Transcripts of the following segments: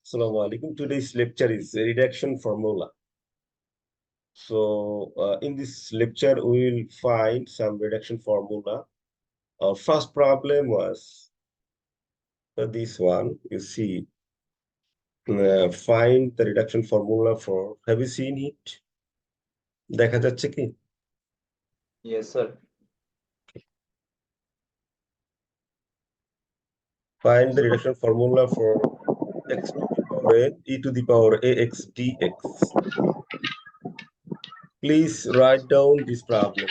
Assalamu alaikum. Today's lecture is a reduction formula. So, in this lecture, we will find some reduction formula. Our first problem was this one. You see, find the reduction formula for. Have you seen it? দেখা যাচ্ছে কি? Yes, sir. Find the reduction formula for x to the power n e to the power ax dx. Please write down this problem.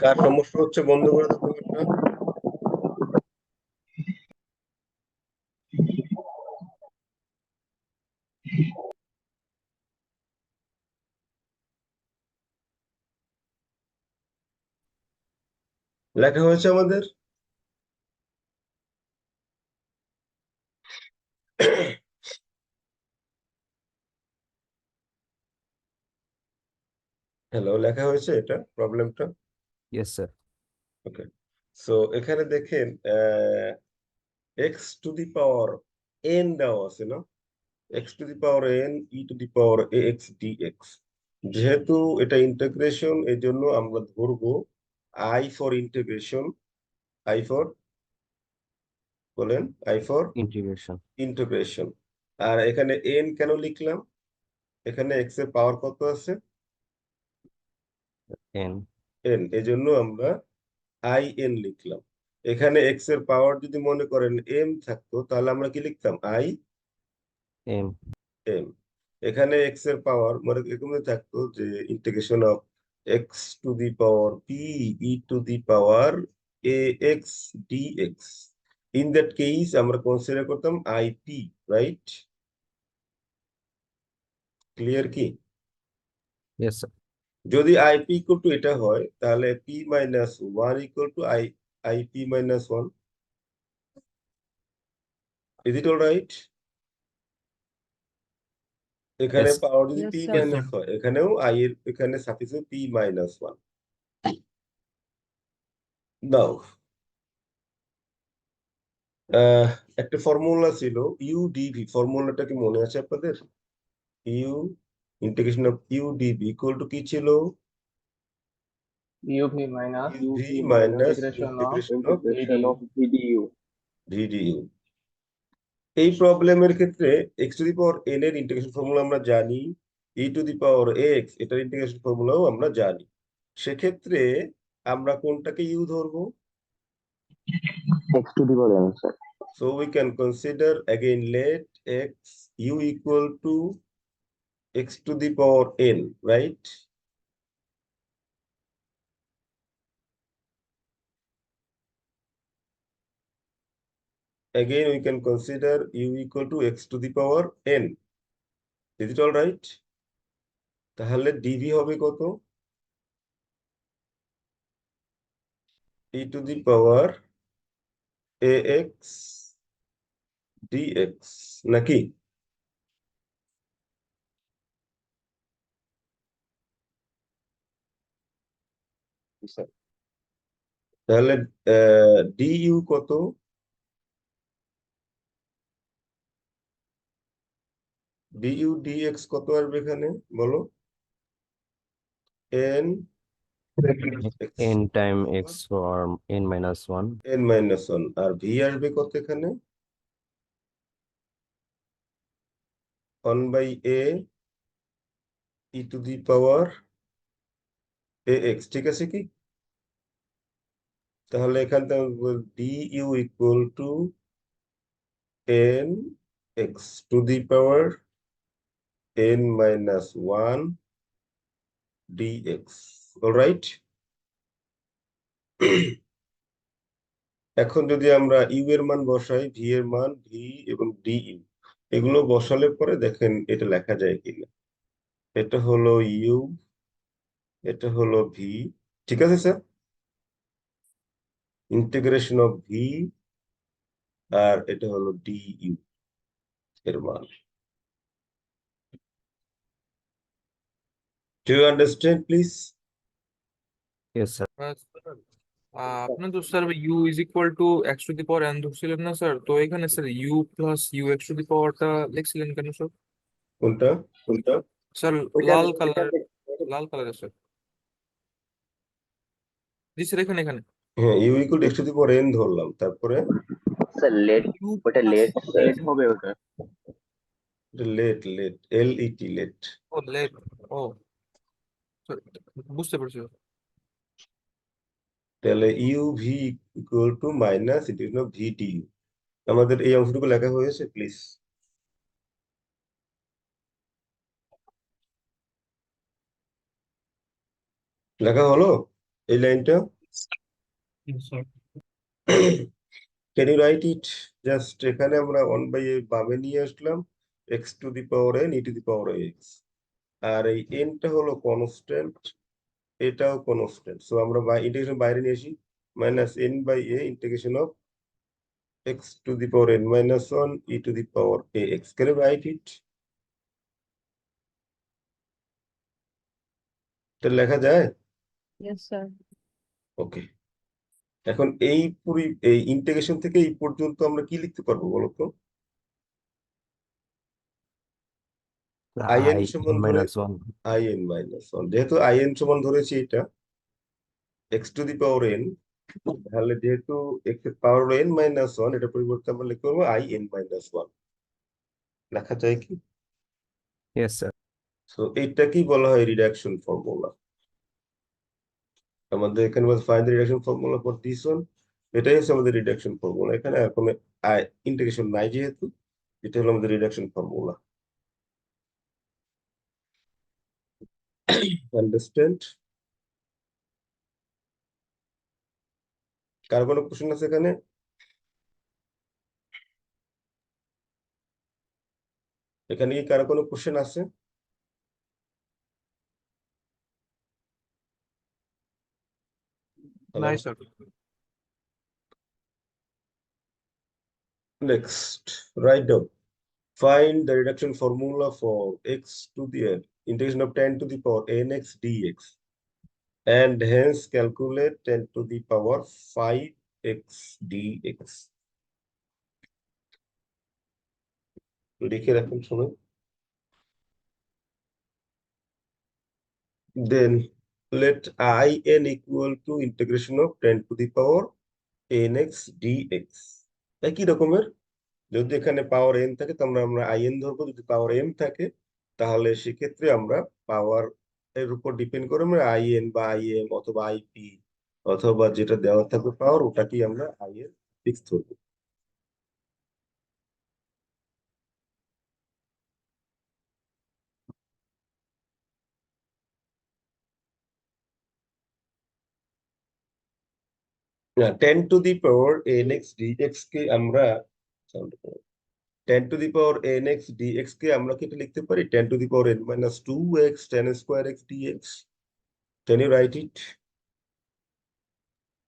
কার সমস্যা হচ্ছে বন্ধ করে দাও কমেন্টটা। লেখা হয়েছে আমাদের। হ্যালো, লেখা হয়েছে এটা প্রবলেমটা? Yes, sir. ওকে, সো এখানে দেখেন x to the power N দেওয়া আছে না, x to the power n e to the power a x D x. যেহেতু এটা ইন্টিগ্রেশন, এই জন্য আমরা ধরবো I for integration. I for বলেন, আই ফর Integration. ইন্টিগ্রেশন। আর এখানে এন কেন লিখলাম? এখানে এক্স এর পাওয়ার কত আছে? N. এন, এই জন্য আমরা আই এন লিখলাম। এখানে এক্স এর পাওয়ার যদি মনে করেন এম থাকতো, তাহলে আমরা কি লিখতাম? I M. এম। এখানে এক্স এর পাওয়ার মানে এরকম থাকতো যে integration of x to the power P E to the power a x D x. In that case আমরা কনসিডার করতাম আই পি, রাইট? ক্লিয়ার কি? Yes, sir. যদি আই পি ইকুয়াল টু এটা হয়, তাহলে P minus one equal to I I P minus one. Is it all right? এখানে Yes. পাওয়ার যদি Yes, P sir. Minus হয়, এখানেও আই এর এখানে সাফিক্স পি মাইনাস ওয়ান। দাও একটা ফর্মুলা ছিল ইউডিভি, ফর্মুলাটা কি মনে আছে আপনাদের? U integration of UDV equal to কি ছিল? UV minus UV minus integration integration of of VDU. VDU. এই প্রবলেমের ক্ষেত্রে x to the power n এর ইন্টিগ্রেশন ফর্মুলা আমরা জানি, e to the power x এটার ইন্টিগ্রেশন ফর্মুলাও আমরা জানি। সেক্ষেত্রে আমরা কোনটাকে ইউ ধরবো? X to the power n, sir. So we can consider again, let x u equal to x to the power n, right? Again, we can consider u equal to x to the power n. Is it all right? তাহলে dv হবে কত? e to the power ax dx নাকি? তাহলে du কত? du dx কত আসবে এখানে বলো? n N time X for N minus 1. n minus 1 R v আসবে কত এখানে? 1 by a e to the power ax, ঠিক আছে কি? তাহলে এখান থেকে du equal to n x to the power n minus 1 dx. Alright? এখন যদি আমরা ইউ এর মান বসাই, ভি এর মান ভি এবং ডি ইউ, এগুলো বসালে পরে দেখেন এটা লেখা যায় কিনা। এটা হলো ইউ, এটা হলো ভি, ঠিক আছে স্যার? ইন্টিগ্রেশন অফ ভি, আর এটা হলো ডি ইউ এর মান। Do you understand, please? Yes, sir. Sir আপনি তো sir u is equal to x to the power n ধরছিলেন না স্যার? তো এখানে sir u plus u x to the পাওয়ারটা লিখছিলেন কেন স্যার? কোনটা কোনটা? স্যার লাল কালার, লাল কালারের স্যার। জি স্যার, এখানে এখানে হ্যাঁ, u equal x to the power n ধরলাম, তারপরে স্যার লেট, ইউ ওটা প্লাস লেট লেট হবে ওটা। Let let LET let. ও লেট, ও স্যার বুঝতে পারছি স্যার। তাহলে UV equal to minus integration of VDU। আমাদের এই অংশটুকু লেখা হয়েছে, প্লিজ লেখা হলো এই লাইনটা? Can you write it? Just এখানে আমরা 1/a বামে নিয়ে আসলাম, x to the power n e to the power x, আর এই এনটা হলো কনস্ট্যান্ট, এটাও কনস্ট্যান্ট। সো আমরা ইন্টিগ্রেশন বাইরে নিয়ে আসি, minus n by a integration of x to the power n minus one e to the power a x. Can you write it? এটা লেখা যায়? Yes, sir. ওকে, এখন এই ইন্টিগ্রেশন থেকে এই পর্যন্ত আমরা কি লিখতে পারবো বলতো? আইএন I সমান n ধরে minus 1. আইএন মাইনাস ওয়ান, যেহেতু আইএন সমান ধরেছি এটা x to the power N, তাহলে যেহেতু এক্স এর পাওয়ার এন মাইনাস ওয়ান, এটা পরিবর্তে আমরা লিখতে পারবো IN মাইনাস ওয়ান। লেখা যায় কি? Yes, sir. সো এইটা কি বলা হয় রিডাকশন ফর্মুলা। আমাদের এখানে find the reduction formula for this one, এটাই হচ্ছে আমাদের রিডাকশন ফর্মুলা। এখানে আর কোনো ইন্টিগ্রেশন নাই যেহেতু, এটা হলো আমাদের রিডাকশন ফর্মুলা। আন্ডারস্ট্যান্ড? কার কোনো কোশ্চেন আছে এখানে? এখানে কি কারো কোনো কোশ্চেন আছে? নাই sir. Next, write down. Find the reduction formula for x to the n, integration of 10 to the power nx dx, and hence calculate 10 to the power 5x dx. লিখে রাখুন সবাই। Then let in equal to integration of 10 to the power nx dx. একই রকমের, যদি এখানে পাওয়ার n থাকে তাহলে আমরা in ধরবো, যদি পাওয়ার m থাকে তাহলে সেক্ষেত্রে আমরা পাওয়ার এর উপর ডিপেন্ড করে আমরা in বা im অথবা ip অথবা যেটা দেওয়া থাকবে পাওয়ার, ওটাকেই আমরা in ফিক্স ধরবো। না, 10 two the power nx dx কে আমরা 10 two the power nx dx কে আমরা কি এটা লিখতে পারি 10 two the power n minus 2x 10 square x dx? Can you write it?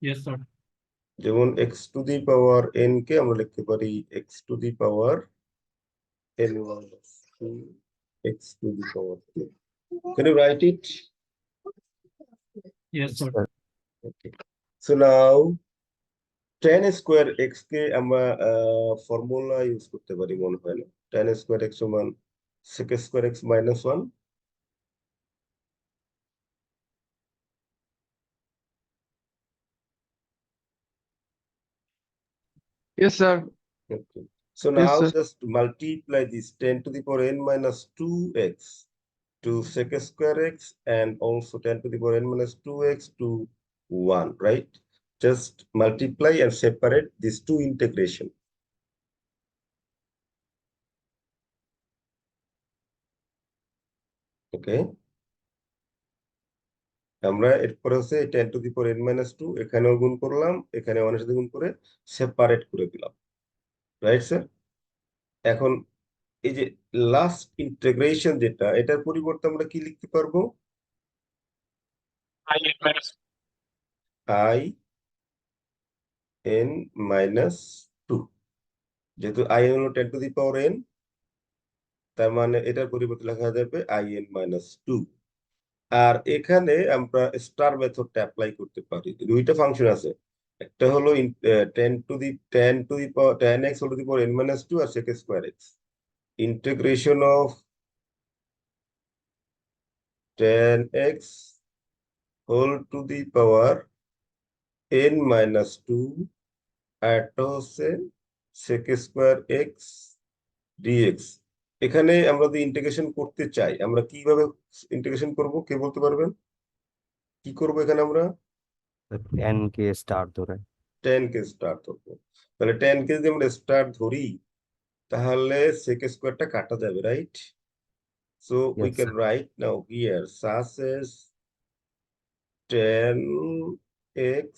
Yes sir. যেমন x two the power n কে আমরা লিখতে পারি x two the power n minus 2 x to the power 2. Can you write it? Yes sir. Sir. Okay. So now 10 square x কে আমরা formula use করতে পারি মনে হয় না। 10 square x সমান sec square x minus 1. Yes, sir. Okay. So Yes, now sir. just multiply this 10 to the power n minus 2x to sec square x and also 10 to the power n minus 2x to 1, right? Just multiply and separate these two integration. Okay. আমরা এরপরে হচ্ছে 10 two the power n minus 2 এখানেও গুণ করলাম, এখানে 1 এর সাথে গুণ করে সেপারেট করে দিলাম, রাইট স্যার? এখন এই যে লাস্ট ইন্টিগ্রেশন যেটা, এটার পরিবর্তে আমরা কি লিখতে পারবো? i n minus 2। যেহেতু i n হলো 10 টু দি পাওয়ার n, তার মানে এটার পরিবর্তে লেখা যাবে i n মাইনাস 2। আর এখানে আমরা স্টার মেথডটা অ্যাপ্লাই করতে পারি। দুইটা ফাংশন আছে, একটা হলো 10 whole to the power n minus 2 আর sec square x। Integration of 10x whole to the power n minus 2 আর একটা হচ্ছে sec স্কয়ার x dx। এখানে আমরা যদি ইন্টিগ্রেশন করতে চাই, আমরা কিভাবে ইন্টিগ্রেশন করব, কে বলতে পারবেন? কি করব এখানে আমরা? n কে স্টার ধরে 10 কে স্টার ধরবো। তাহলে 10 কে যদি আমরা স্টার ধরি, তাহলে sec স্কয়ারটা কাটা যাবে, right? So we yes can sir write now here such as 10x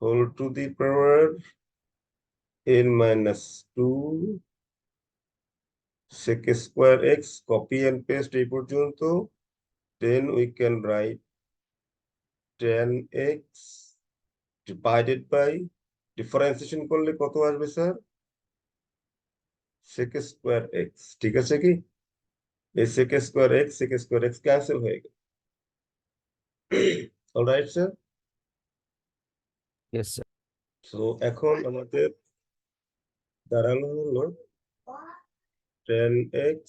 whole to the power n minus 2 sec square x, copy and paste এই পর্যন্ত। Then we can write 10x divided by, differentiation করলে কত আসবে sir? sec square x, ঠিক আছে কি? এই sec square x cancel হয়ে গেল। Alright sir. yes sir so এখন আমাদের দাঁড়ালো হলো 10x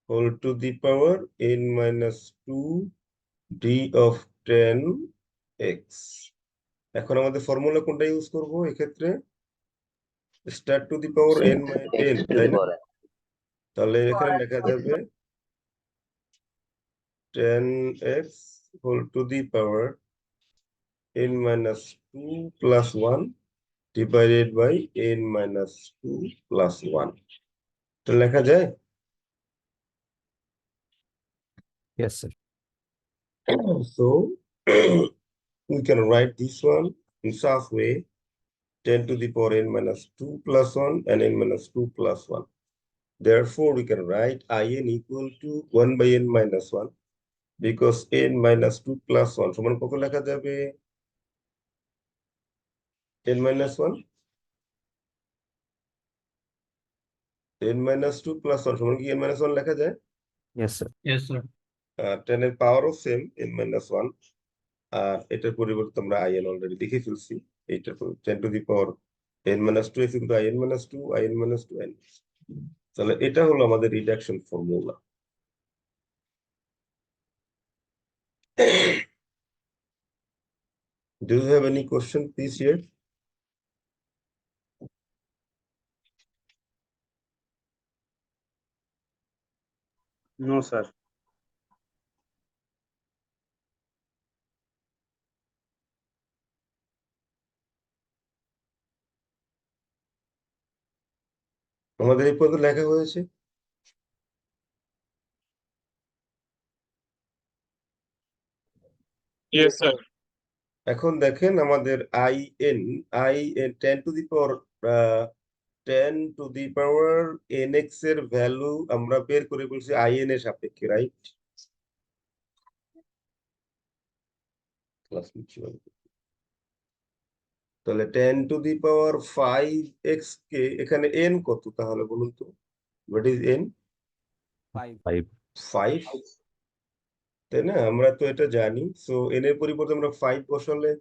whole to the power n minus 2 d of 10x। এখন আমাদের ফর্মুলা কোনটা ইউজ করব এক্ষেত্রে? Star to the power n by x 10, to তাই the না? power n। তাহলে এখানে লেখা যাবে 10x whole to the power n minus 2 plus 1 divided by n minus 2 plus 1। তো লেখা যায়। yes sir So we can write this one in such way: 10 to the power n minus 2 plus 1 and n minus 2 plus 1. Therefore, we can write in equal to 1 by n minus 1, because n minus 2 plus 1 সমান কত লেখা যাবে? n minus 1, n minus 2 plus 1 সমান কি n minus 1 লেখা যায়? yes sir 10 এর পাওয়ারও same n minus 1, আর এটার পরিবর্তে আমরা in অলরেডি লিখে ফেলছি। এইটার 10 to the power n minus 2 is equal to in minus 2, in minus 2, n। তাহলে এটা হলো আমাদের reduction formula. Do you have any question, please, here? No, sir. আমাদের এই পর্যন্ত লেখা হয়েছে। Yes, sir. এখন দেখেন আমাদের in 10 to the power 10 to the power nx এর ভ্যালু আমরা বের করে বলছি in এর সাপেক্ষে, রাইট? তাহলে 10 to the power 5x কে এখানে n কত তাহলে বলুন তো? What is n? 5 5, তাই না? আমরা তো এটা জানি। সো n এর পরিবর্তে আমরা 5 বসালে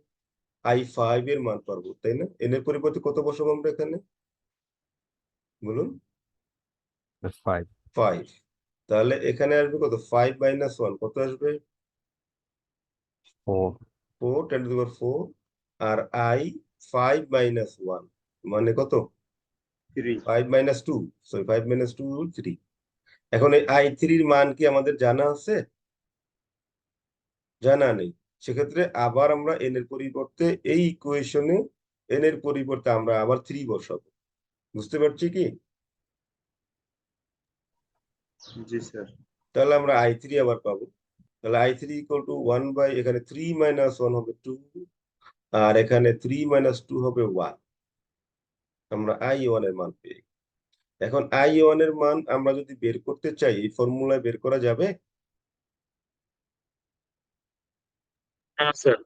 i5 এর মান পাবো, তাই না? n এর পরিবর্তে কত বসাবো আমরা এখানে, বলুন? 5 5। তাহলে এখানে আসবে কত? 5 মাইনাস 1 কত আসবে? 4 4, 10 to the power 4। আর i 5 মাইনাস 1 মানে কত? 3. 5 মাইনাস 2, সরি 5 মাইনাস 2 3। এখন এই i3 এর মান কি আমাদের জানা আছে? জানা নেই। সেক্ষেত্রে আবার আমরা n এর পরিবর্তে এই ইকুয়েশনে n এর পরিবর্তে আমরা আবার 3 বসাবো। বুঝতে পারছি কি? Ji, sir. তাহলে আমরা i3 আবার পাবো। তাহলে i3 ইকুয়াল টু 1 বাই, এখানে 3 মাইনাস 1 হবে 2, আর এখানে 3 মাইনাস 2 হবে 1। আমরা i1 এর মান পেয়ে গেছি। এখন i1 এর মান আমরা যদি বের করতে চাই, এই ফর্মুলায় বের করা যাবে? হ্যাঁ স্যার,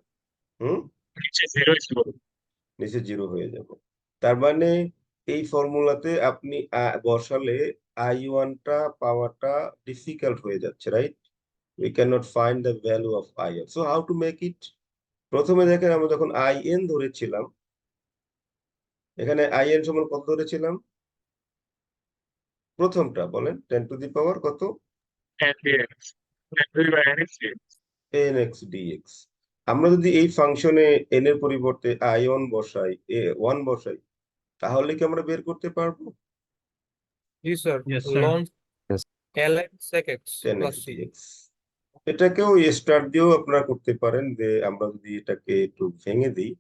হুম, নিচে 0 ছিল। নিচে 0 হয়ে যাবে। তার মানে এই ফর্মুলাতে আপনি বসালে i1টা পাওয়াটা ডিফিকাল্ট হয়ে যাচ্ছে, right? we cannot find the value of in. So how to make it? প্রথমে দেখেন আমরা যখন in ধরেছিলাম, এখানে in সমান কত ধরেছিলাম? প্রথমটা বলেন, 10 টু দি পাওয়ার কত? and dx. And we by nx dx. nx dx। আমরা যদি এই ফাংশনে n এর পরিবর্তে i1 বসাই, 1 বসাই, তাহলে কি আমরা বের করতে পারবো? জি স্যার, Yes, sir. লন Yes. ln sec x 10x plus c। dx। এটাকেও স্টার দিয়েও আপনারা করতে পারেন, যে আমরা যদি এটাকে একটু ভেঙে দিই,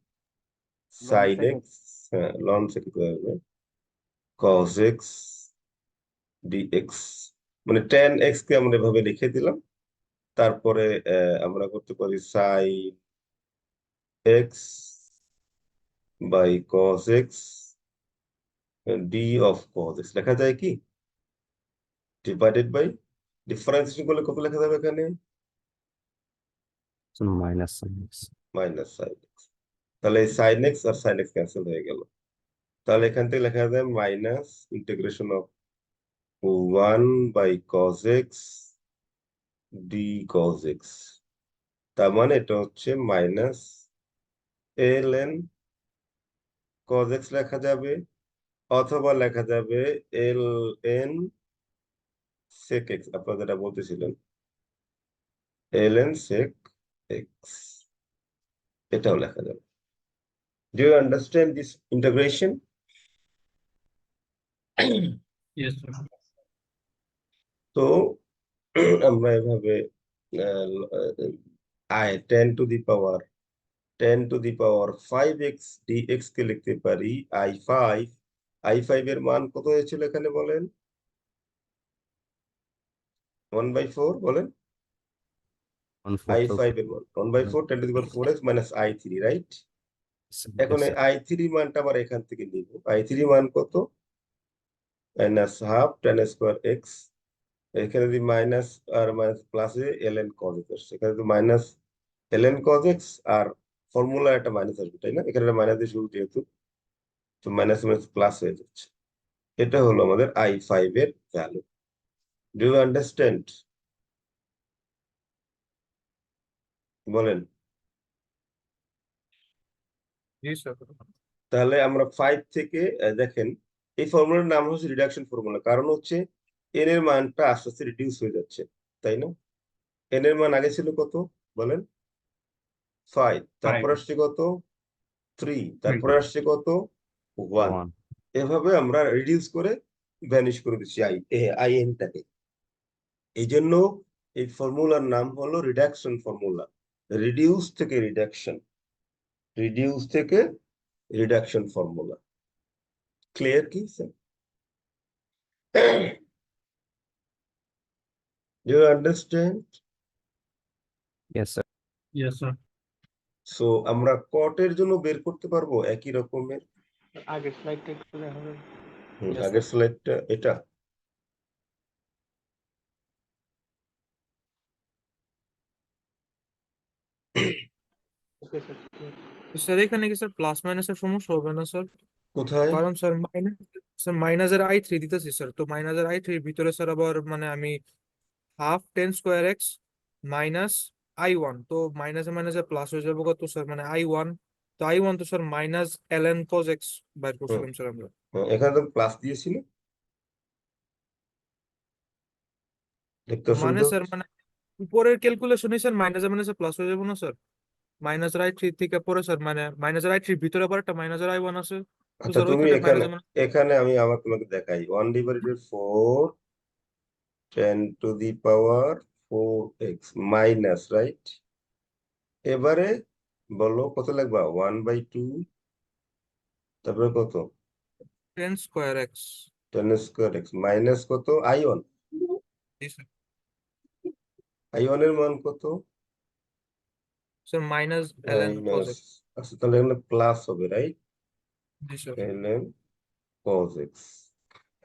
sin x, হ্যাঁ ln sec x হবে cos x dx, মানে 10x কে আমরা এভাবে লিখে দিলাম, তারপরে আমরা করতে পারি sin x বাই cos x d of cos x, লেখা যায় কি? ডিভাইডেড বাই, ডিফারেন্সিয়েশন করলে কত লেখা যাবে এখানে? So minus sin x. Minus sin x। তাহলে এই sin x আর sin x ক্যান্সেল হয়ে গেল, তাহলে এখান থেকে লেখা যায় minus integration of 1 by cos x d cos x, তার মানে এটা হচ্ছে মাইনাস ln cos x লেখা যাবে, অথবা লেখা যাবে ln sec x, আপনারা যেটা বলতেছিলেন ln sec x, এটাও লেখা যাবে। Do you understand this integration? Yes, sir. তো আমরা এভাবে 10 two the power 5x dx কে লিখতে পারি i5। i5 এর মান কত হয়েছিল এখানে বলেন? 1/4 বলেন। 1/4 i5 এর মান 1/4 10 to the power 4x minus i3, right? এখন Yes, এই sir. i3 মানটা আবার এখান থেকে নিব। i3 মান কত? মাইনাস হাফ 10 স্কোয়ার x, এখানে যদি মাইনাস আর মাইনাস প্লাসে ln cos x আসছে, এখানে যদি মাইনাস ln cos x আর ফর্মুলা একটা মাইনাস আসবে, তাই না? এখানে মাইনাস দিয়ে শুরু যেহেতু, তো মাইনাস মাইনাস প্লাস হয়ে যাচ্ছে। এটা হলো আমাদের i5 এর ভ্যালু। Do you understand? বলেন। জি স্যার। তাহলে আমরা 5 থেকে দেখেন এই ফর্মুলার নাম হচ্ছে রিডাকশন ফর্মুলা, কারণ হচ্ছে n এর মানটা আস্তে আস্তে রিডিউস হয়ে যাচ্ছে, তাই না? n এর মান আগে ছিল কত বলেন? 5, তারপর আসছে কত? 3, তারপরে আসছে কত? 1। 1. এভাবে আমরা রিডিউস করে ভ্যানিশ করে দিচ্ছি in টাকে। এই জন্য এই ফর্মুলার নাম হলো রিডাকশন ফর্মুলা। রিডিউস থেকে রিডাকশন, রিডিউস থেকে রিডাকশন ফর্মুলা। ক্লিয়ার কি sir? Do you understand? Yes, sir. Yes, sir. So আমরা কটের জন্য বের করতে পারবো একই রকমের। আগের স্লাইডটা একটু দেখা যাবে। Yes, আগের স্লাইডটা এটা। Okay sir. স্যার এখানে কি স্যার প্লাস মাইনাসের সমস্যা হবে না স্যার? কোথায়? কারণ স্যার মাইনাসের i3 দিতেছি স্যার, তো মাইনাসের i3 ভিতরে স্যার আবার মানে আমি half 10 square x minus i1, তো মাইনাসে মাইনাসে প্লাস হয়ে যাবে কত স্যার, মানে i1, তো i1 তো sir minus ln cos x বাইর করছিলাম স্যার আমরা। এখানে তো প্লাস দিয়েছিল, দেখতে মানে অসুবিধা স্যার হচ্ছে? মানে উপরের ক্যালকুলেশনে স্যার মাইনাসে মাইনাসে প্লাস হয়ে যাবে না স্যার? মাইনাসের i3 থেকে পরে স্যার মানে মাইনাসের i3 ভিতরে আবার একটা মাইনাসের i1 আছে, তো আচ্ছা স্যার তুমি ওইখানে এখানে, মাইনাসে মাইনাসে। এখানে আমি আবার তোমাকে দেখাই 1/4 10 two the power 4x minus, right? এবারে বলো কত লাগবা? 1/2, তারপরে কত? 10 square x. 10 square x minus কত? i1। জি স্যার। i1 এর মান কত? Sir minus ln cos minus. x। আচ্ছা তাহলে এখানে প্লাস হবে, রাইট? জি স্যার। ln cos x,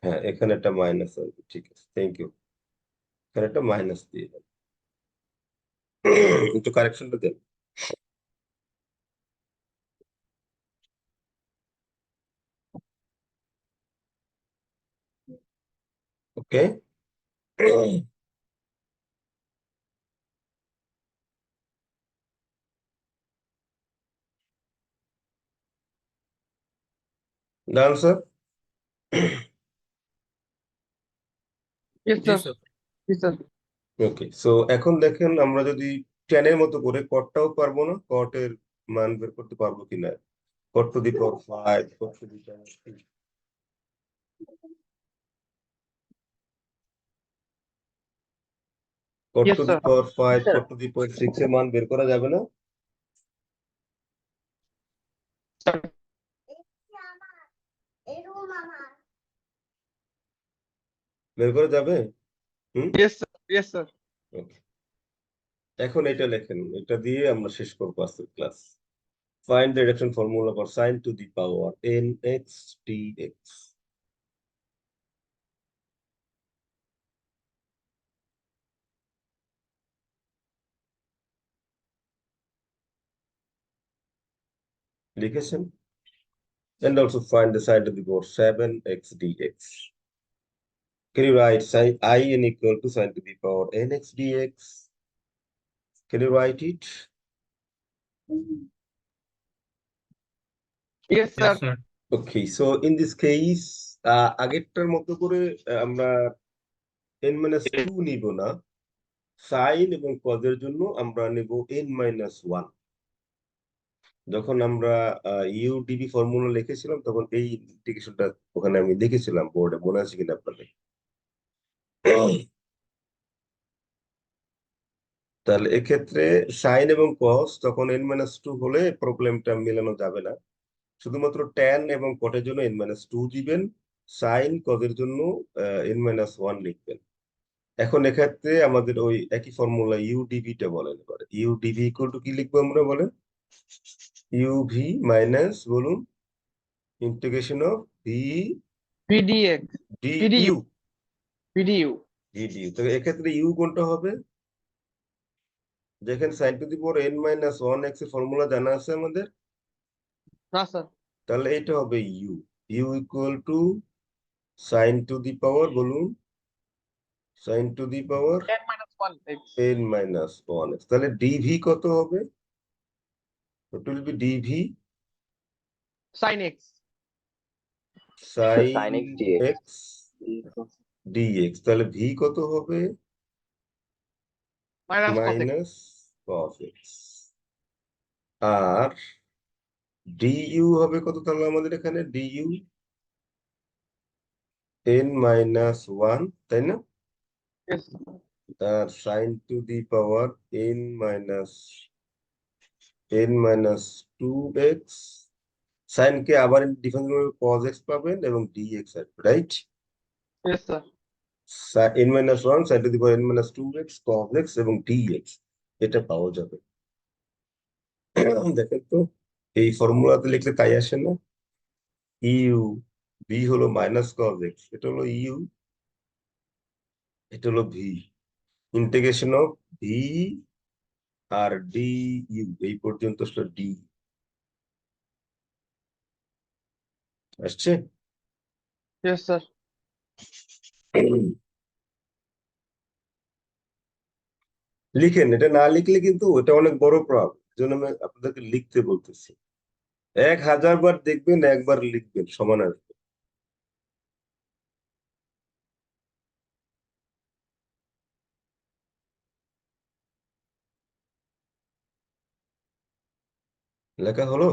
হ্যাঁ এখানে একটা মাইনাস হবে, ঠিক আছে, থ্যাংক ইউ। এখানে একটা মাইনাস দিয়ে দেন, একটু কারেকশনটা দেন। ওকে। The answer? Yes, G sir. Sir Yes, sir. Okay, so এখন দেখেন আমরা যদি টেনের মতো করে কটটাও পারবো না, কটের মান বের করতে পারবো কিনা। Cot to the power 5, cot to the power 3, cot Yes, to the sir. Power 5, Sir. Cot to the power 6 এর মান বের করা যাবে না? বের করা যাবে? হুম, Yes, sir. Yes, sir. ওকে। এখন এটা লেখেন, এটা দিয়ে আমরা শেষ করবো আজকের class. Find the reduction formula for sin to the power nx dx. লিখেছেন? And also find the sin to the power 7x dx. Can you write sin in equal to sin to the power nx dx? Can you write it? Yes, sir. Yes, sir. Okay, so in this case, আগেরটার মতো করে আমরা n-2 নিব না, sign এবং কজের জন্য আমরা নেব n-1। যখন আমরা ইউডিবি ফর্মুলা লিখেছিলাম তখন এই ইন্টিগ্রেশনটা ওখানে আমি লিখেছিলাম বোর্ডে, মনে আছে কিনা আপনাদের? তাহলে এক্ষেত্রে সাইন এবং কস তখন n-2 হলে প্রবলেমটা মেলানো যাবে না, শুধুমাত্র ট্যান এবং কটের জন্য n-2 দিবেন, সাইন কজের জন্য n-1 লিখবেন। এখন এক্ষেত্রে আমাদের ওই একই ফর্মুলা ইউডিভিটা বলেন, এবারে ইউডিভি ইকুয়াল টু কি লিখবো আমরা বলেন? ইউভি মাইনাস বলুন integration of v PDX. D PDU. U PDU. DDU. তো এক্ষেত্রে ইউ কোনটা হবে? দেখেন sine to the power n-1 x এর ফর্মুলা জানা আছে আমাদের, না, sir. তাহলে এটা হবে u. U equal to sine to the power বলুন, sine to the power 10 minus 1 x. n-1 x। তাহলে ডিভি কত হবে? It will be dv Sin x. sin Sin x dx. x dx। তাহলে v কত হবে? Minus cos x. Minus cos x। আর du হবে কত তাহলে আমাদের এখানে? du n-1, তাই না? Yes. আর sin to the power n-2x, sin কে আবার ডিফারেন্স cos x পাবেন এবং dx আসবে, right? Yes, sir. n-1 sin to the power n-2x cos x এবং dx, এটা পাওয়া যাবে। দেখেন তো এই ফর্মুলাতে লিখলে তাই আসে না? ইউ ভি হলো মাইনাস cos x, এটা হলো ইউ, এটা হলো ভি, ইন্টিগ্রেশন অফ ভি আর ডি ইউ এই পর্যন্ত ডি আসছে। Yes, sir. লিখেন, এটা না লিখলে কিন্তু এটা অনেক বড় প্রবলেম, জন্য আমি আপনাদেরকে লিখতে বলতেছি। 1000 বার দেখবেন, একবার লিখবেন, সমান আসবে। লেখা হলো?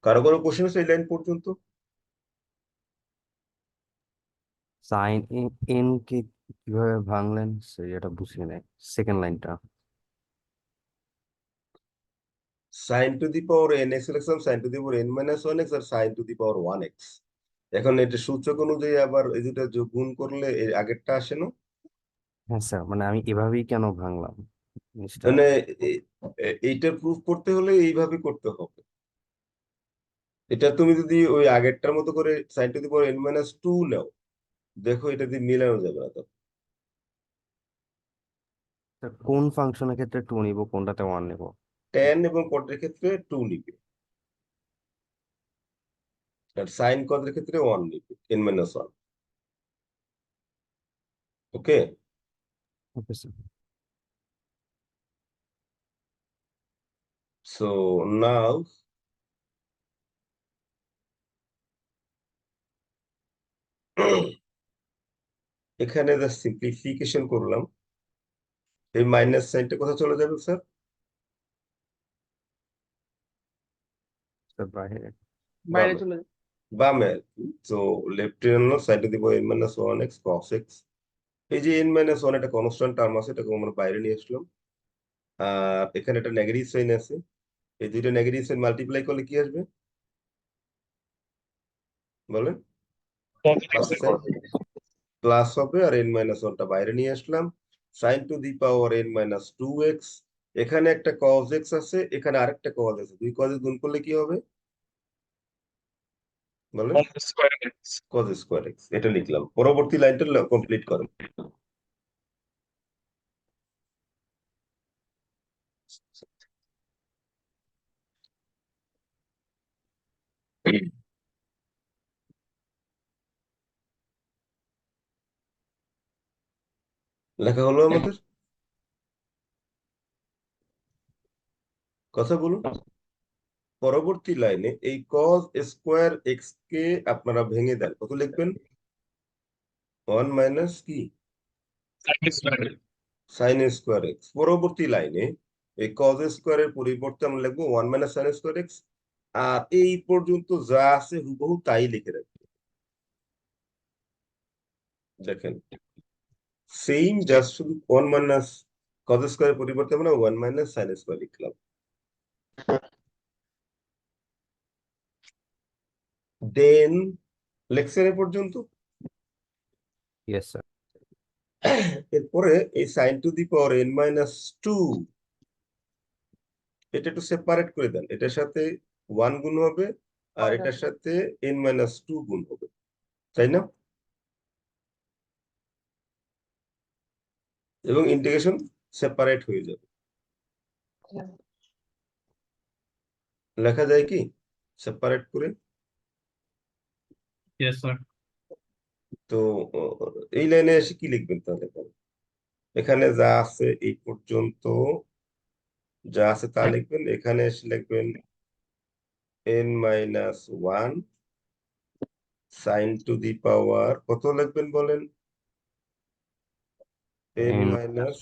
কারো কারো কোশ্চেন আছে এই লাইন পর্যন্ত? সাইন ইন কি কিভাবে ভাঙলেন সেটা বুঝি নাই, সেকেন্ড লাইনটা। Sine to the power n x লিখলাম, sine to the power n-1 x আর sine to the power 1x। এখন এটা সূচক অনুযায়ী আবার এই দুটা গুণ করলে এর আগেরটা আসে না? হ্যাঁ স্যার, মানে আমি এভাবেই কেন ভাঙলাম জিনিসটা? মানে এইটার প্রুফ করতে হলে এইভাবে করতে হবে। এটা তুমি যদি ওই আগেরটার মতো করে sign to the power n-2 নাও, দেখো এটা দিয়ে মিলানো যাবে না। স্যার, কোন ফাংশনের ক্ষেত্রে 2 নিব, কোনটাতে 1 নিব? ট্যান এবং কটের ক্ষেত্রে 2 নিবে, আর সাইন কজের ক্ষেত্রে 1 নিবে, n-1। ওকে, ওকে স্যার। so now এখানে জাস্ট সিম্পলিফিকেশন করলাম, এই মাইনাস সাইনটা কোথায় চলে যাবে স্যার? স্যার বাইরে বাইরে বামে, চলে যাবে। বামে আর কি। তো লেফট হলো sine to the power n minus one X cos X. এই যে n মাইনাস ওয়ান একটা কনস্ট্যান্ট টার্ম আছে, এটাকে আমরা বাইরে নিয়ে আসলাম। আর এখানে একটা নেগেটিভ সাইন আছে, এই দুইটা নেগেটিভ সাইন মাল্টিপ্লাই করলে কি আসবে বলেন? প্লাস সাইন, প্লাস হবে। আর n মাইনাস ওয়ানটা বাইরে নিয়ে আসলাম। Sine to the power n minus two x, এখানে একটা কজ এক্স আছে, এখানে আরেকটা কজ আছে, দুই কজ গুণ করলে কি হবে বলেন? Square x. Cos square x. এটা লিখলাম, পরবর্তী লাইনটা কমপ্লিট করেন। লেখা হলো আমাদের, কথা বলুন। পরবর্তী লাইনে এই কজ স্কোয়ার এক্স কে আপনারা ভেঙে দেন, কত লিখবেন? ওয়ান মাইনাস কি সাইন স্কোয়ার এক্স। পরবর্তী লাইনে এই কজ স্কোয়ারের পরিবর্তে আমরা লিখবো one minus sine square x. আর এই পর্যন্ত যা আছে হুবহু তাই লিখে রাখবো। দেখেন সেম, জাস্ট শুধু ওয়ান মাইনাস কজ স্কোয়ারের পরিবর্তে আমরা ওয়ান মাইনাস সাইন স্কোয়ার লিখলাম। দেন লেকচার পর্যন্ত। Yes sir. এরপরে এই sine to the power n minus two, এটা একটু সেপারেট করে দেন। এটার সাথে ওয়ান গুণ হবে আর এটার সাথে n মাইনাস টু গুণ হবে, তাই না? এবং ইন্টিগ্রেশন সেপারেট হয়ে যাবে। লেখা যায় কি সেপারেট করে? Yes, sir. তো এই লাইনে এসে কি লিখবেন তাহলে? এখানে যা আছে এই পর্যন্ত যা আছে তা লিখবেন, এখানে এসে লিখবেন n minus one sine to the power কত লিখবেন বলেন? n n minus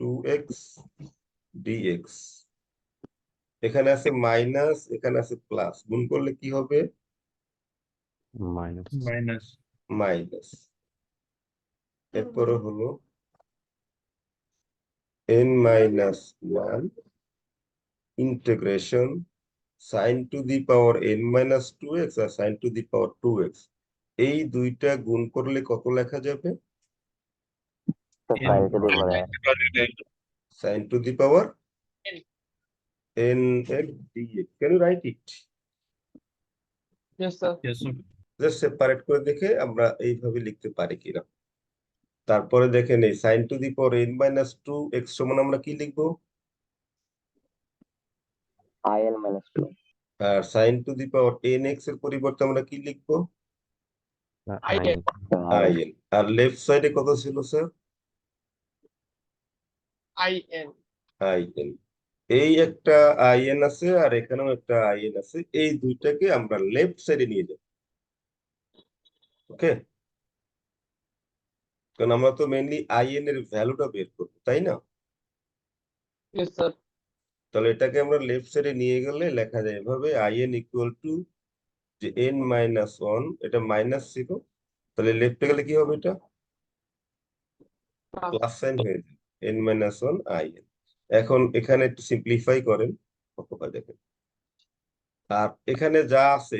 two x dx. এখানে আছে মাইনাস, এখানে আছে প্লাস, গুণ করলে কি হবে? Minus Minus. মাইনাস। এরপরে হলো n minus one integration sine to the power n minus two X আর sine to the power two X, এই দুইটা গুণ করলে কত লেখা যাবে? বাইরে চলে যাবে। Sine to the power n x dx। Can you write it? Yes, sir. Yes, sir. Just separate করে দেখে আমরা এইভাবে লিখতে পারি কিনা। তারপরে দেখেন এই sine to the power n minus two x সমান আমরা কি লিখবো? in minus 2. আর sine to the power n x এর পরিবর্তে আমরা কি লিখবো? আইন in। আর লেফট সাইডে কত ছিল স্যার? In. in। এই একটা in আছে আর এখানেও একটা in আছে, এই দুইটাকে আমরা লেফট সাইডে নিয়ে যাব। ওকে, কারণ আমরা তো মেইনলি in এর ভ্যালুটা বের করবো, তাই না? Yes, sir. তাহলে এটাকে আমরা লেফট সাইডে নিয়ে গেলে লেখা যায় এভাবে in ইকুয়াল টু যে n মাইনাস ওয়ান, এটা মাইনাস ছিল, তাহলে লেফটে গেলে কি হবে? এটা Plus. প্লাস সাইন হয়ে যাবে, n মাইনাস ওয়ান in। এখন এখানে একটু সিম্পলিফাই করেন, অপকার দেখেন। আর এখানে যা আছে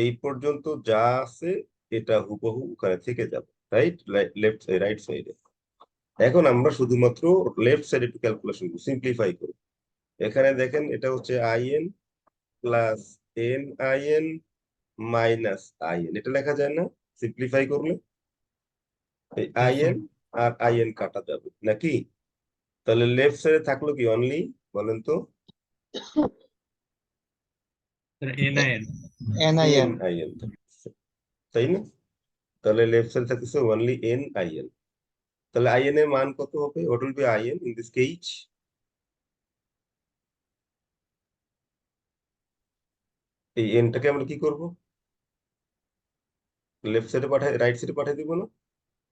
এই পর্যন্ত যা আছে এটা হুবহু ওখানে থেকে যাবে, রাইট? লেফট রাইট সাইডে। এখন আমরা শুধুমাত্র লেফট সাইডে একটু ক্যালকুলেশন করি, সিম্পলিফাই করি। এখানে দেখেন এটা হচ্ছে in plus n in minus in, এটা লেখা যায় না সিম্পলিফাই করলে? এই in আর in কাটা যাবে নাকি? তাহলে লেফট সাইডে থাকলো কি অনলি, বলেন তো? NIN. in থাকছে, তাই না? তাহলে লেফট সাইডে থাকতেছে অনলি n in। তাহলে in এর মান কত হবে? What will be in in this case? এই n টাকে আমরা কি করব? লেফট সাইডে পাঠাই, রাইট সাইডে পাঠিয়ে দিব না?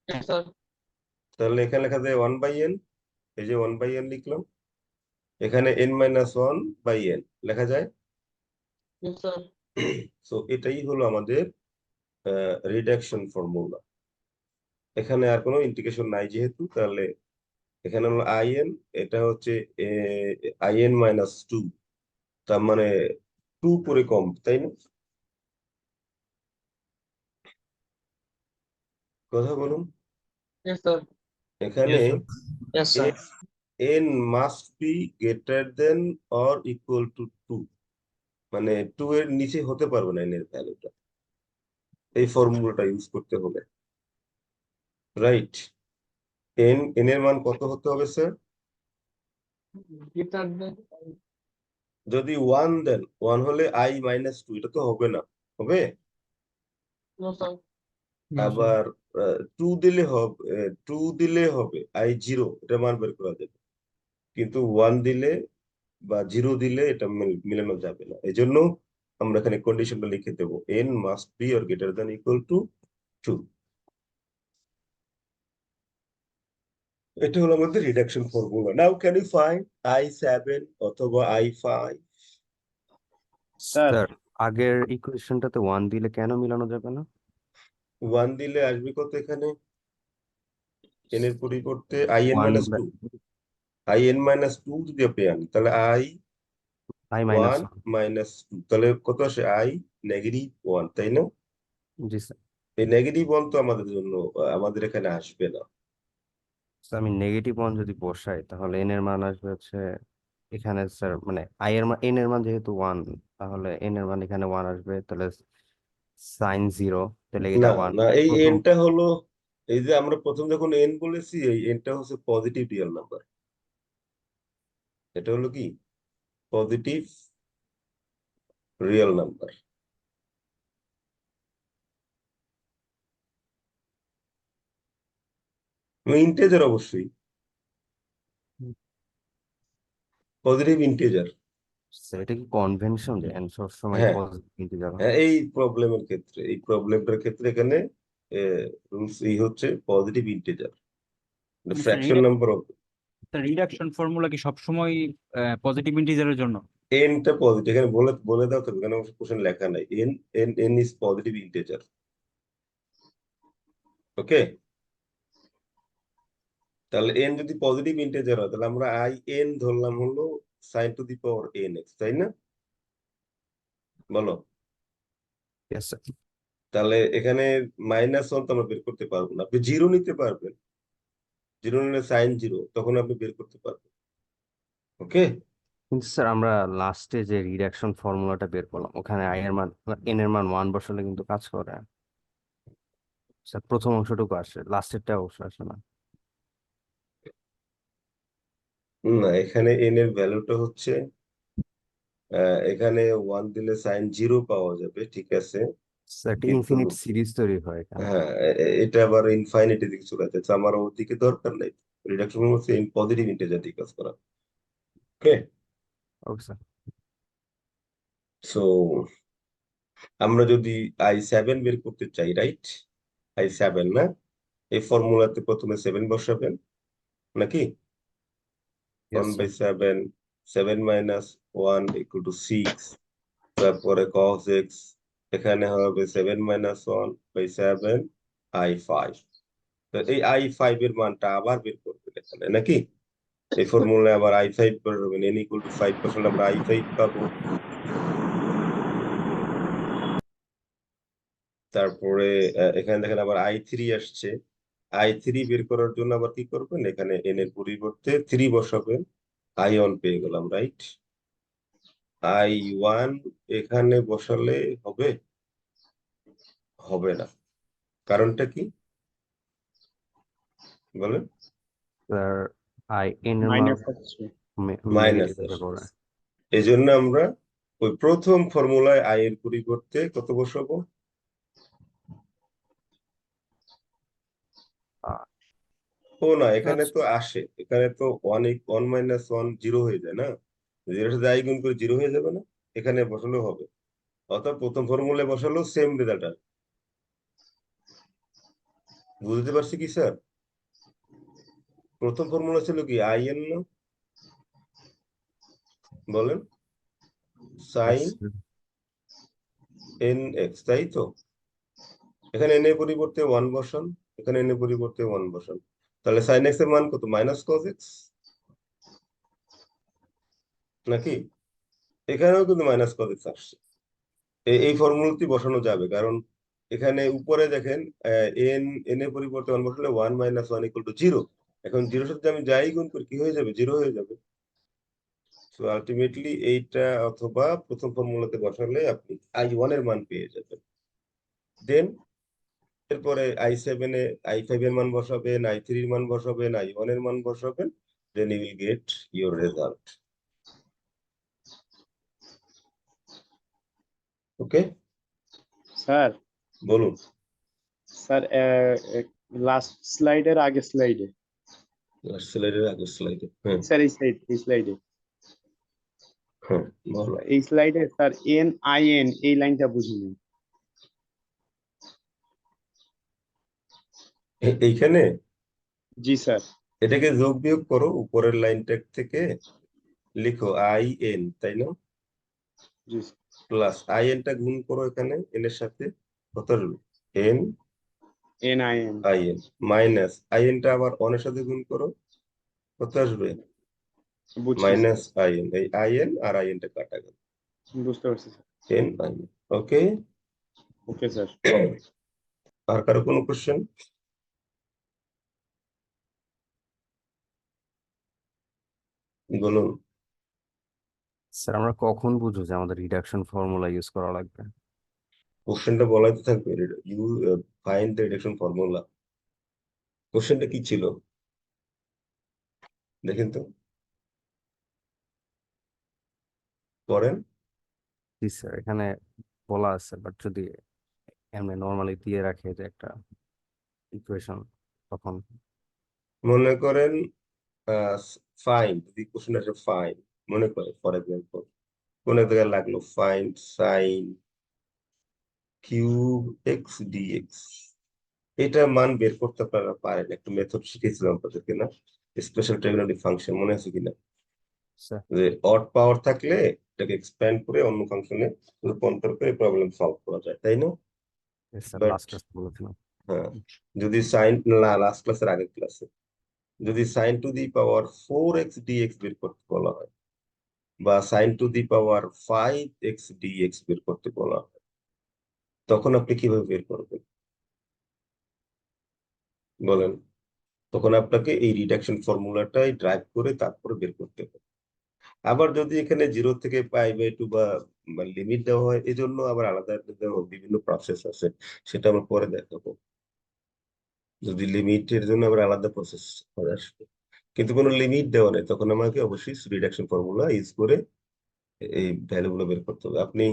Yes, sir. তাহলে এখানে লেখা যায় 1/n, এই যে 1/n লিখলাম, এখানে n-1/n লেখা যায়। Yes, sir. সো এটাই হলো আমাদের রিডাকশন ফর্মুলা। এখানে আর কোনো ইন্টিগ্রেশন নাই যেহেতু, তাহলে এখানে হলো in, এটা হচ্ছে in-2, তার মানে 2 করে কম, তাই না? কথা বলুন। Yes, sir. এখানে Yes, sir. n must B greater than or equal to 2, মানে 2 এর নিচে হতে পারবে না n এর ভ্যালুটা, এই ফর্মুলাটা ইউজ করতে হবে, রাইট? n এর মান কত হতে হবে স্যার? Greater than. যদি 1 দেন, 1 হলে i-2, এটা তো হবে না, হবে? No, sir. আবার 2 দিলে হবে, 2 দিলে হবে i0, এটা মান বের করা যাবে, কিন্তু 1 দিলে বা 0 দিলে এটা মিলানো যাবে না। এজন্য আমরা এখানে কন্ডিশনটা লিখে দেবো, n must be or greater than equal to 2। এটা হলো আমাদের reduction formula. Now can you find i7 অথবা i5? স্যার আগের ইকুয়েশনটাতে 1 দিলে কেন মিলানো যাবে না? 1 দিলে আসবে কত এখানে? n এর পরিবর্তে ওয়ান in-2 যদি আপনি আনেন, তাহলে i মাইনাস i-2, তাহলে কত আসে? i-1, তাই না? জি স্যার। এই -1 তো আমাদের জন্য আমাদের এখানে আসবে না। স্যার আমি -1 যদি বসাই তাহলে n এর মান আসবে হচ্ছে এখানে স্যার, মানে i এর মান, n এর মান যেহেতু 1, তাহলে n এর মান এখানে 1 আসবে, তাহলে সাইন 0, তাহলে এটা না 1 না, এই প্রথম। এনটা হলো, এই যে আমরা প্রথম যখন এন বলেছি, এই এনটা হচ্ছে পজিটিভ রিয়েল নাম্বার। এটা হলো কি? Positive real number. ইন্টেজার অবশ্যই, পজিটিভ ইন্টেজার। স্যার এটা কি কনভেনশন যে n সব সময় হ্যাঁ পজিটিভ ইন্টিজার হয়? হ্যাঁ, এই প্রবলেমের ক্ষেত্রে, এই প্রবলেমটার ক্ষেত্রে এখানে রুলস এই হচ্ছে positive integer, fraction number. Reduction formula কি সবসময় পজিটিভ ইন্টিজারের জন্য? এনটা পজিটিভ, এখানে বলে বলে দাও তো, এখানে অবশ্য কোশ্চেন লেখা নাই। N n n is positive integer, okay? তাহলে এন যদি পজিটিভ ইন্টেজার হয়, তাহলে আমরা in ধরলাম হলো sin to the power nx, তাই না? বলো। Yes, sir. তাহলে এখানে -1 তো আমরা বের করতে পারবো না, আপনি 0 নিতে পারবেন, 0 নিলে sin 0, তখন আপনি বের করতে পারবেন, ওকে? কিন্তু স্যার আমরা লাস্টে যে রিডাকশন ফর্মুলাটা বের করলাম, ওখানে i এর মান, n এর মান 1 বসালে কিন্তু কাজ করে। স্যার প্রথম অংশটুকু আসে, লাস্টেরটা অবশ্য আসে না। না, এখানে n এর ভ্যালুটা হচ্ছে এখানে 1 দিলে sin 0 পাওয়া যাবে, ঠিক আছে, স্যার একটা কিন্তু ইনফিনিট সিরিজ তৈরি হয় এখানে। হ্যাঁ এটা আবার ইনফাইনিটি দিকে চলে যাচ্ছে, আমার ওদিকে দরকার নাই। রিডাকশন হচ্ছে পজিটিভ ইন্টিজার দিয়ে কাজ করা, ওকে? Okay sir. সো আমরা যদি i7 বের করতে চাই, রাইট? i7 না, এই ফর্মুলাতে প্রথমে 7 বসাবেন নাকি? Yes, 1/7, 7 মাইনাস 1 ইকুয়াল টু 6, তারপরে cos x, এখানে হবে 7 মাইনাস 1/7 i5। তো এই i5 এর মানটা আবার বের করবেন এখানে নাকি? এই ফর্মুলায় আবার i5 করবেন, n ইকুয়াল টু 5 বসালে আমরা i5 পাবো। তারপরে এখানে দেখেন আবার i3 আসছে, i3 বের করার জন্য আবার কি করবেন, এখানে n এর পরিবর্তে 3 বসাবেন, i1 পেয়ে গেলাম, রাইট? i1 এখানে বসালে হবে? হবে না, কারণটা কি বলেন? স্যার i n এর মান মাইনাস হচ্ছে। মাইনাস নেগেটিভ হয়ে পড়ে। এই জন্য আমরা ওই প্রথম ফর্মুলায় i এর পরিবর্তে কত বসাবো? ও না, এখানে তো আসে, এখানে তো 1 মাইনাস 1 0 হয়ে যায় না, 0 সাথে i গুণ করে 0 হয়ে যাবে না? এখানে বসালেও হবে, অর্থাৎ প্রথম ফর্মুলায় বসালেও সেম রেজাল্ট আসবে। বুঝতে পারছি কি স্যার? প্রথম ফর্মুলা ছিল কি আইএন না? বলেন, সাইন এন এক্স, তাই তো? এখানে এন এর পরিবর্তে 1 বসান, এখানে এন এর পরিবর্তে 1 বসান, তাহলে সাইন এক্স এর মান কত? মাইনাস কজ এক্স নাকি? এখানেও কিন্তু মাইনাস কজ এক্স আসছে। এই ফর্মুলাটি বসানো যাবে, কারণ এখানে উপরে দেখেন এন এর পরিবর্তে 1 বসালে 1 মাইনাস 1 ইকুয়াল টু 0। এখন 0 সাথে আমি যাই গুণ করি কি হয়ে যাবে? 0 হয়ে যাবে। সো আলটিমেটলি এইটা অথবা প্রথম ফর্মুলাতে বসালে আপনি i1 এর মান পেয়ে যাবেন। দেন এরপরে i7 এ i5 এর মান বসাবেন, i3 এর মান বসাবেন, i1 এর মান বসাবেন, then you will get your result. Okay, sir বলুন। স্যার লাস্ট স্লাইডের আগে স্লাইডে স্লাইডের আগের স্লাইডে, হ্যাঁ স্যার এই স্লাইডে হ্যাঁ বলো। এই স্লাইডে স্যার NIN এই লাইনটা বুঝিনি। এইখানে জি স্যার। এটাকে যোগ বিয়োগ করো, উপরের লাইনটা থেকে লিখো IN, তাই না? জি প্লাস IN টা গুণ করো এখানে এন এর সাথে, কত আসবে? NIN IN মাইনাস IN টা আবার 1 এর সাথে গুণ করো, কত আসবে? বুঝছি মাইনাস IN। এই IN আর IN টা কাটা গেল, বুঝতে পারছি স্যার। NIN। ওকে, ওকে স্যার। আর কারো কোনো কোশ্চেন? বলুন। স্যার আমরা কখন বুঝবো যে আমাদের রিডাকশন ফর্মুলা ইউজ করা লাগবে? কোশ্চেনটা বলাই তো থাকবে, you find the reduction formula. কোশ্চেনটা কি ছিল দেখেন তো, পড়েন। জি স্যার, এখানে বলা আছে, বাট যদি এমনি নর্মালি দিয়ে রাখে যে একটা ইকুয়েশন, তখন মনে করেন ফাইন্ড, যদি কোশ্চেন আসে ফাইন্ড, মনে করে ফর এক্সাম্পল কোন এক জায়গায় লাগলো find sine cube x dx, এটা মান বের করতে আপনারা পারেন, একটু মেথড শিখেছিলাম আপনাদেরকে না, স্পেশাল ট্রিগোনোমেট্রিক ফাংশন, মনে আছে কিনা? স্যার যে অড পাওয়ার থাকলে এটাকে এক্সপ্যান্ড করে অন্য ফাংশনে রূপান্তর করে প্রবলেম সলভ করা যায়, তাই না? স্যার বাট লাস্ট ক্লাস বলেছিলাম। হ্যাঁ, যদি সাইন লাস্ট ক্লাসের আগের ক্লাসে যদি sine to the power 4x dx বের করতে বলা হয়, বা sine to the power 5x dx বের করতে বলা হয়, তখন আপনি কিভাবে বের করবেন বলেন? তখন আপনাকে এই রিডাকশন ফর্মুলাটাই ড্রাইভ করে তারপরে বের করতে হবে। আবার যদি এখানে 0 থেকে π/2 বা লিমিট দেওয়া হয়, এজন্য আবার আলাদা বিভিন্ন প্রসেস আছে, সেটা আমরা পরে দেখাবো। যদি লিমিটের জন্য আবার আলাদা প্রসেস আসবে, কিন্তু কোনো লিমিট দেওয়া নেই, তখন আমাকে অবশ্যই রিডাকশন ফর্মুলা ইউজ করে এই ভ্যালু গুলো বের করতে হবে। আপনি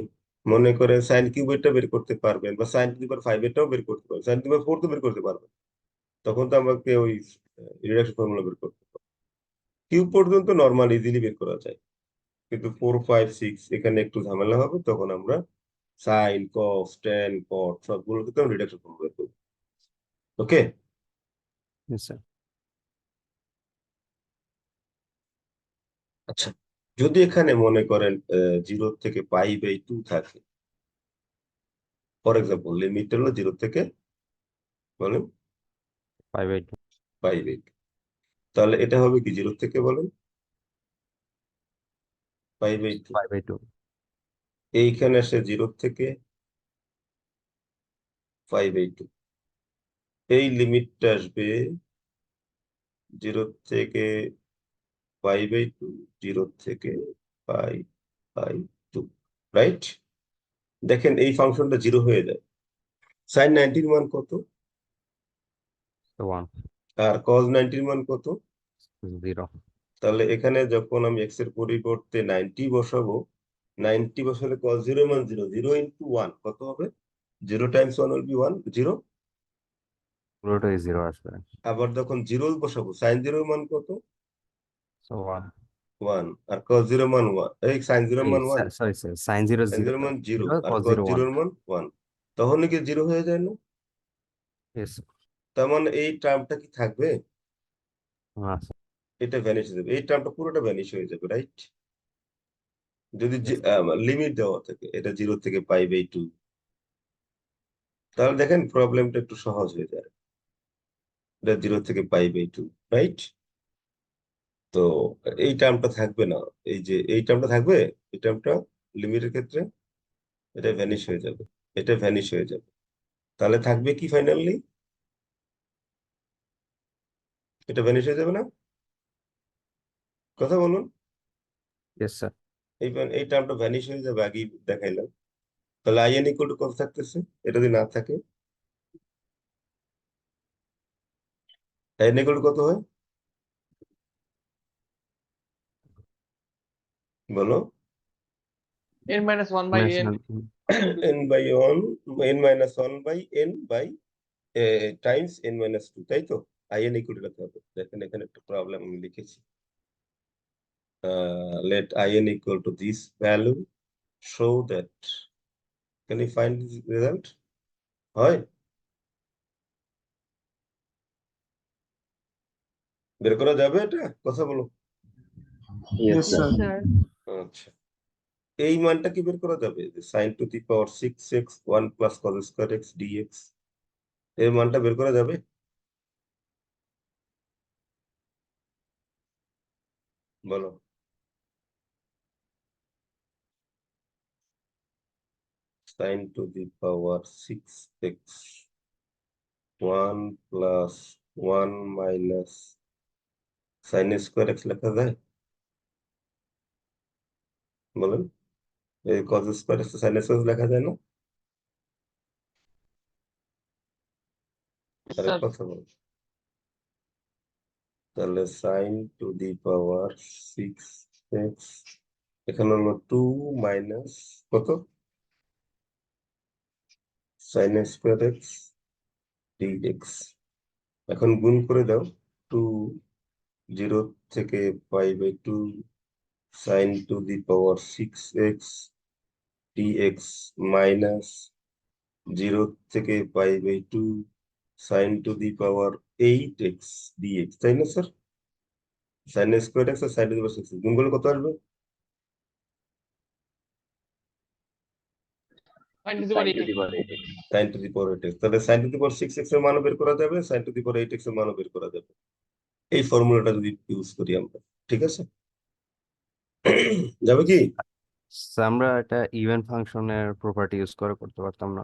মনে করেন সাইন কিউবেরটা বের করতে পারবেন, বা সাইন টু দি পাওয়ার 5 এরটাও বের করতে পারবেন, সাইন টু দি পাওয়ার 4 তো বের করতে পারবেন, তখন তো আমাকে ওই রিডাকশন ফর্মুলা বের করতে হবে। কিউব পর্যন্ত নরমাল ইজিলি বের করা যায়, কিন্তু 4 5 6 এখানে একটু ঝামেলা হবে, তখন আমরা সাইন কস ট্যান কট সবগুলোকে তো রিডাকশন ফর্মুলা বের করব। ওকে, স্যার আচ্ছা, যদি এখানে মনে করেন 0 থেকে π/2 থাকে, ফর এক্সাম্পল লিমিট হলো 0 থেকে, বলেন, 5/2 π/2, তাহলে এটা হবে কি 0 থেকে বলেন π/2, 5/2 এইখানে আসে 0 থেকে π/2, এই লিমিটটা আসবে 0 থেকে π/2, 0 থেকে π/2, রাইট? দেখেন এই ফাংশনটা 0 হয়ে যায়। সাইন 90 মান কত? 1 আর কজ 90 মান কত? 0 তাহলে এখানে যখন আমি এক্স এর পরিবর্তে 90 বসাবো, 90 বসালে কজ 0 মান 0, 0 ইন্টু 1 কত হবে? 0 টাইমস 1 উইল বি 1, 0। পুরোটাই 0 আসবে, আবার যখন 0 বসাবো, সাইন 0 মান কত? সো 1। 1। আর cos 0 মান 1, এই sin 0 মান 1, সরি স্যার, সাইন 0 sin 0 মান 0, আর cos cos 0 0 1। এর মান 1, তখন কি 0 হয়ে যায় না? ইয়েস তার মানে এই টার্মটা কি থাকবে? আচ্ছা এটা ভ্যানিশ হয়ে যাবে, এই টার্মটা পুরোটা ভ্যানিশ হয়ে যাবে, রাইট? যদি লিমিট দেওয়া থাকে এটা 0 থেকে π/2, তাহলে দেখেন প্রবলেমটা একটু সহজ হয়ে যায়। এটা 0 থেকে π/2, রাইট? তো এই টার্মটা থাকবে না, এই যে এই টার্মটা থাকবে, এই টার্মটা লিমিটের ক্ষেত্রে এটা ভ্যানিশ হয়ে যাবে, এটা ভ্যানিশ হয়ে যাবে। তাহলে থাকবে কি ফাইনালি? এটা ভ্যানিশ হয়ে যাবে না? কথা বলুন। Yes sir. এই টার্মটা ভ্যানিশ হয়ে যাবে, আগেই দেখাইলাম। তাহলে আই এন ইকুয়াল টু কত থাকতেছে? এটা যদি না থাকে, আই এন ইকুয়াল টু কত হয় বলো? n minus 1 by n. n/1 Times n-2, তাই তো? আই এন ইকুয়াল টু রাখতে হবে। দেখেন এখানে একটা প্রবলেম আমি লিখেছি। Let in equal to this value, show that. Can you find this result? হয়? বের করা যাবে এটা? কথা বলো। Yes, sir. আচ্ছা, এই মানটা কি বের করা যাবে? sin to the power 6x 1 plus cos square x dx, এর মানটা বের করা যাবে? বলো। sin to the power 6x 1 plus 1 minus sin square x লেখা যায়? বলেন, এই cos square x sin square x লেখা যায় না? Yes, আরে sir. কথা বলো। তাহলে sin to the power 6x, এখানে হলো 2 মাইনাস কত? sin square x dx। এখন গুণ করে দাও, 2 0 থেকে π/2 sin to the power 6x dx minus 0 থেকে π/2 sin to the power 8x dx, তাই না স্যার? sin স্কোয়ার x আর sin to the power 6 গুণ করলে কত আসবে? Sin to the power 8x. sin to the power 8x, তাহলে sin to the power 6x এর মানও বের করা যাবে, sin to the power 8x এর মানও বের করা যাবে, এই ফর্মুলাটা যদি ইউজ করি আমরা, ঠিক আছে? যাবে কি? আমরা এটা ইভেন ফাংশনের প্রপার্টি ইউজ করে করতে পারতাম না?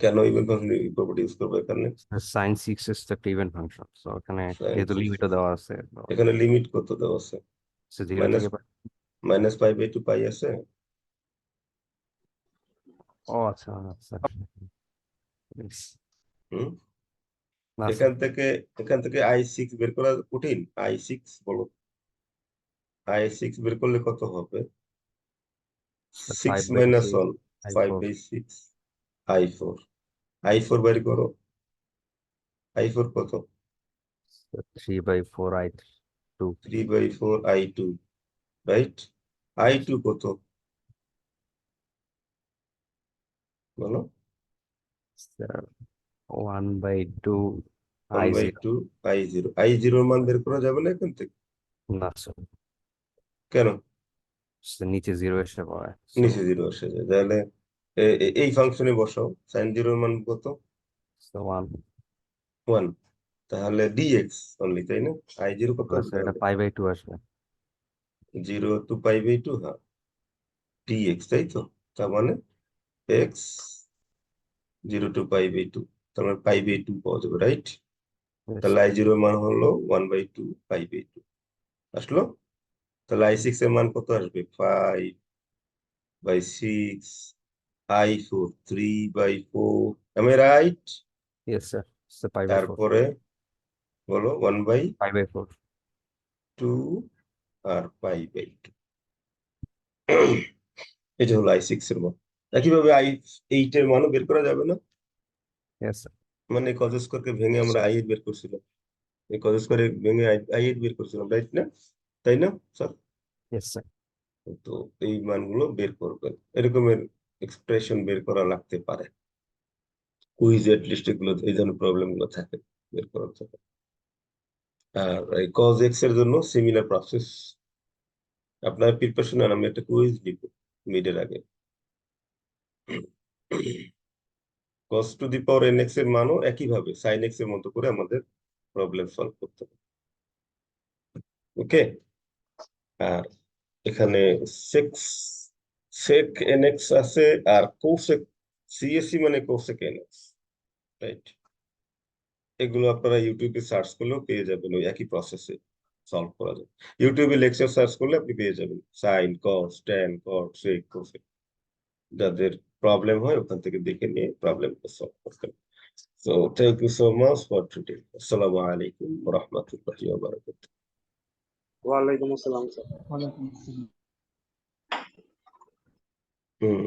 কেন ইভেন ফাংশন প্রপার্টি ইউজ করবো এখানে? সাইন 6x তো একটা ইভেন ফাংশন, তো এখানে Sin যেহেতু 6x লিমিটও দেওয়া আছে এখানে লিমিট কত দেওয়া আছে? 0 মাইনাস থেকে মাইনাস π/2 পাই আছে। ও আচ্ছা আচ্ছা Yes. হুম, না এখান থেকে i6 বের করা কঠিন। i6 বলো, i6 বের করলে কত হবে? 6 minus 1, 5/6 i4, i4 বের করো, i4 কত? 3/4 I2 3/4 i2, রাইট? i2 কত বলো? 1/2 I0 1/2 i0, i0 এর মান বের করা যাবে না এখান থেকে? না স্যার, কেন? নিচে 0 এসে পড়ে নিচে 0 আসে যায়, তাহলে এই ফাংশনে বসাও, sin 0 এর মান কত? 1 1, তাহলে dx অনলি, তাই না? i0 কত আসবে স্যার, এটা তাহলে? π/2 আসবে। 0 to π/2, হ্যাঁ, dx, তাই তো? তার মানে x 0 to π/2, তার মানে π/2 পাওয়া যাবে, রাইট? Yes, তাহলে i0 এর মান হলো 1/2 π/2 আসলো। তাহলে i6 এর মান কত আসবে? 5/6 i4 3/4, am I right? yes sir, so π/4 তারপরে বলো 1/2 π/4 আর π/2, এটা হলো i6 এর মান। একইভাবে i8 এর মানও বের করা যাবে না? yes sir, মানে cos স্কয়ারকে ভেঙে আমরা i8 বের করছিলাম, এই cos স্কয়ারে ভেঙে i8 বের করছিলাম, রাইট না? তাই না স্যার? yes sir, তো এই মানগুলো বের করবেন, এরকমের এক্সপ্রেশন বের করা লাগতে পারে কুইজ, লিস্ট এগুলো এই ধরনের প্রবলেম গুলো থাকে, বের করার জন্য। আর এই cos x এর জন্য সিমিলার প্রসেস। আপনার প্রিপারেশন নেন, আমি একটা কুইজ দিব মিডের আগে। cos two the power nx এর মানও একইভাবে sin x এর মতো করে আমাদের প্রবলেম সলভ করতে হবে। ওকে, আর এখানে sec sec nx আছে, আর cosec CSE মানে cosec nx, রাইট? এগুলো আপনারা ইউটিউবে সার্চ করলেও পেয়ে যাবেন, ওই একই প্রসেসে সলভ করা যায়। ইউটিউবে লেকচার সার্চ করলে আপনি পেয়ে যাবেন sine, cos, tan, cot, sec, cosec. যাদের প্রবলেম হয় ওখান থেকে দেখে নিয়ে প্রবলেমটা সলভ করতে হবে। So thank you so much for today. আসসালামু আলাইকুম ওয়া রাহমাতুল্লাহি ওয়া বারাকাতুহু। ওয়ালাইকুম আসসালাম স্যার। হুম